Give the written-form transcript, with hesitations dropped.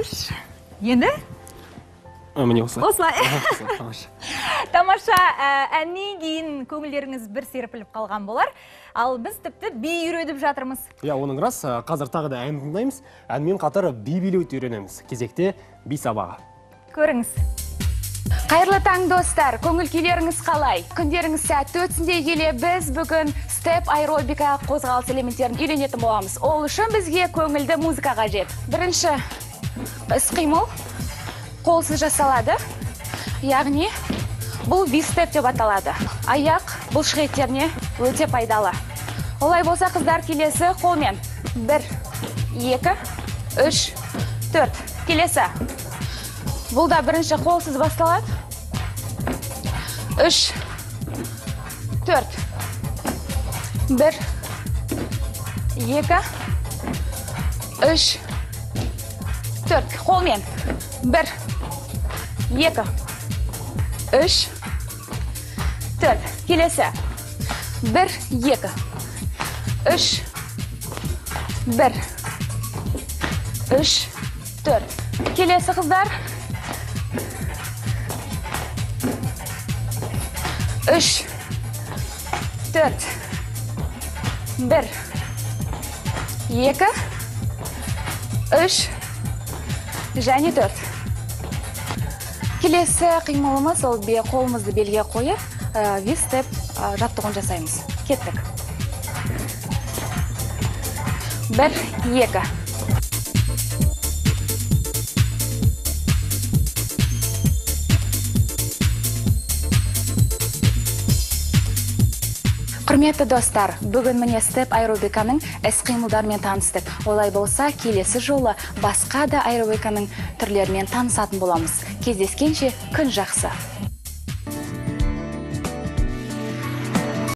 3. Енді? Міне осылай. Осылай. Тамаша, әннен кейін көңілдеріңіз бір серпіліп қалған болар. Ал біз тіпті би үйретіп жатырмыз. Оның рас, қазір тағы да ән тыңдаймыз. Әнмен қатар би билеуді үйренеміз. Кезекте би сабағы. Көріңіз. Қайырлы таң достар, көңіл күйлеріңіз қалай? Күндеріңіз сәтті өтсінде келе біз бүгін степ аэробика қозғалыс элементтерін үйренетін боламыз. Ол үшін бізге көңілді музыка қажет. Бірінші іс-қимыл қолсыз жасалады. Яғни бұл ви-степ деп аталады. Аяқ бұлшық еттеріне өте пайдалы. Олай болса қыздар келесі қолмен. 1, 2, 3, 4. Келесі. Бұл да бірінші қолсыз басталады. 3, 4. 1, 2, 3, 4. Қолмен. 1, 2, 3, 4. Келесі. 1, 2, 3, 1, 3, 4. Келесі қыздар. 3, 4, 1, 2, 3, және 4. Келесі қимылымыз ол қолымызды белге қойып, ви-степ жаттығын жасаймыз. Кеттік. 1, 2. Құрметті достар, бүгін міне степ аэробиканың іс-қимылдарымен таныстық. Олай болса, келесі жолы басқа да аэробиканың түрлерімен танысатын боламыз. Кездескенше күн жақсы.